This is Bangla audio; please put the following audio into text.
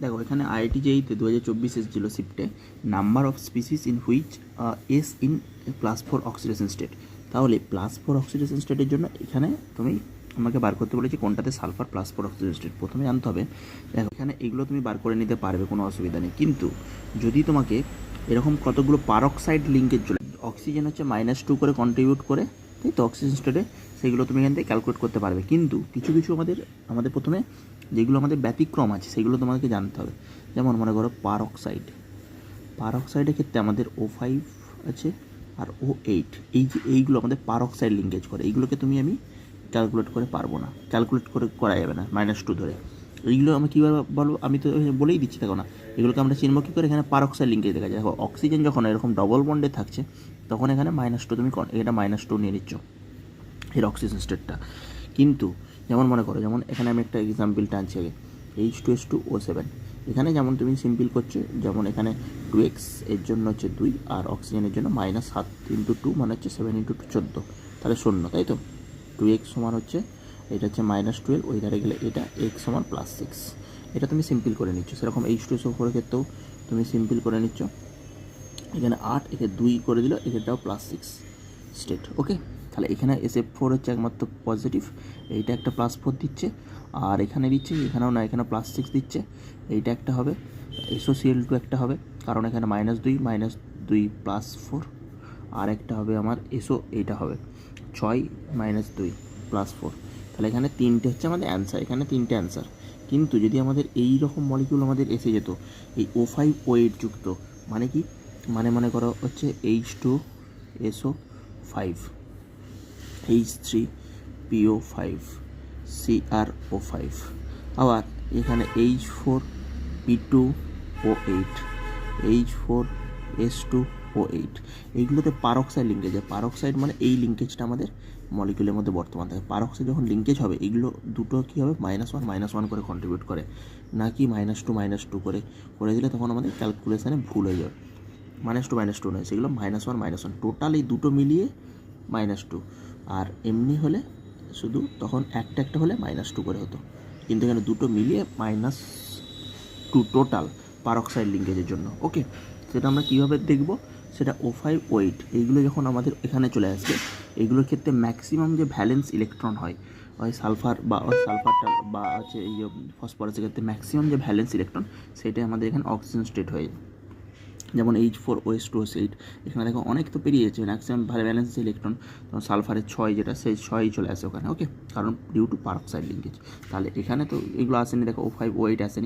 দেখো এখানে আইআইটি জেইতে 2024 এসেছিল শিফটে number of species in which S in +4 oxidation state. তাহলে +4 অক্সিডেশন স্টেটের জন্য এখানে তুমি আমাকে বার করতে বলেছি কোনটাতে সালফার +4 অক্সিডেশন স্টেট। প্রথমে জানতে হবে, দেখো এখানে এগুলো তুমি বার করে নিতে পারবে, কোনো অসুবিধা নেই। কিন্তু যদি তোমাকে এরকম কতগুলো পারক্সাইড লিঙ্কেজ চলে, অক্সিজেন হচ্ছে -2 করে কন্ট্রিবিউট করে, তাই তো অক্সিজেন স্টেটে, সেগুলো তুমি এখান থেকে ক্যালকুলেট করতে পারবে। কিন্তু কিছু কিছু আমাদের প্রথমে যেগুলো আমাদের ব্যতিক্রম আছে সেগুলো তোমাকে জানতে হবে। যেমন মনে করো পারক্সাইডের ক্ষেত্রে আমাদের O5 আছে আর O8, এইগুলো আমাদের পারক্সাইড লিঙ্কেজ করে। এইগুলোকে আমি ক্যালকুলেট করে পারবো না, ক্যালকুলেট করে করা যাবে না -2 ধরে। এইগুলো আমি কীভাবে বলবো, আমি তো বলেই দিচ্ছি, দেখো না এগুলোকে আমরা চিনব কী করে। এখানে পারক্সাইড লিঙ্কেজ দেখা যায়। দেখো অক্সিজেন যখন এরকম ডবল বন্ডে থাকছে তখন এখানে -2 তুমি এটা -2 নিয়ে নিচ্ছ এর অক্সিজেন স্টেটটা। কিন্তু যেমন মনে করো, যেমন এখানে আমি একটা এক্সাম্পল টানছি আগে, H2S2O7, এখানে যেমন তুমি সিম্পল করছো, যেমন এখানে 2x এর জন্য হচ্ছে 2 আর অক্সিজেনের জন্য -7 × 2 মানে হচ্ছে 7 × 2 14, তাহলে 0, তাই তো। 2x সমান হচ্ছে, এটা হচ্ছে -12, ওই ধারে গেলে এটা x সমান +6, এটা তুমি সিম্পল করে নিচ্ছ। সেরকম H2SO4 ক্ষেত্রেও তুমি সিম্পল করে নিচ্ছ, এখানে 8, একে 2 করে দিল, এখানটাও +6 স্টেট। ওকে, তাহলে এখানে SF4 হচ্ছে একমাত্র পজিটিভ, এইটা একটা +4 দিচ্ছে, আর এখানে দিচ্ছে, এখানেও না, এখানে +6 দিচ্ছে, এইটা একটা হবে, SOCl2 একটা হবে, কারণ এখানে -2 +4, আর একটা হবে আমার এইটা হবে 6 -2 +4। তাহলে এখানে 3টে হচ্ছে আমাদের অ্যান্সার, এখানে 3টে অ্যান্সার। কিন্তু যদি আমাদের এই রকম মলিকিউল আমাদের এসে যেত এই O5O8 যুক্ত, মানে কি, মানে মনে করো হচ্ছে H2SO5, H3PO5, CrO5, আবার এখানে H4P2O8, H4S2O8, এইগুলোতে পারক্সাইড লিঙ্কেজ। পারক্সাইড মানে এই লিঙ্কেজটা আমাদের মলিকিউলের মধ্যে বর্তমান থাকে। পারক্সাইড যখন লিঙ্কেজ হবে, এগুলো দুটো কী হবে, -1 করে কন্ট্রিবিউট করে, না কি -2 করে দিলে তখন আমাদের ক্যালকুলেশানে ভুল হয়ে যাবে। -2 নয়, সেগুলো -1 টোটাল এই দুটো মিলিয়ে -2, আর এমনি হলে শুধু তখন একটা হলে -2 করে হতো, কিন্তু এখানে দুটো মিলিয়ে -2 টোটাল পারক্সাইড লিঙ্কেজের জন্য। ওকে, সেটা আমরা কীভাবে দেখব, সেটা O5O8 এইগুলো যখন আমাদের এখানে চলে আসবে, এইগুলোর ক্ষেত্রে ম্যাক্সিমাম যে ভ্যালেন্স ইলেকট্রন হয়, ওই সালফারটা বা হচ্ছে এই ফসফরাসের ক্ষেত্রে ম্যাক্সিমাম যে ভ্যালেন্স ইলেকট্রন, সেটাই আমাদের এখানে অক্সিজেন স্টেট হয়ে যায়। যেমন H4OH2O8, এখানে দেখো অনেক তো পেরিয়ে যাচ্ছে, ম্যাক্সিমাম ভ্যালেন্স ইলেকট্রন, তখন সালফারের 6 যেটা, সেই 6ই চলে আসে ওখানে। ওকে, কারণ ডিউ টু পারক্সাইড লিঙ্কেজ। তাহলে এখানে তো এগুলো আসেনি, দেখো O5O8 আসেনি।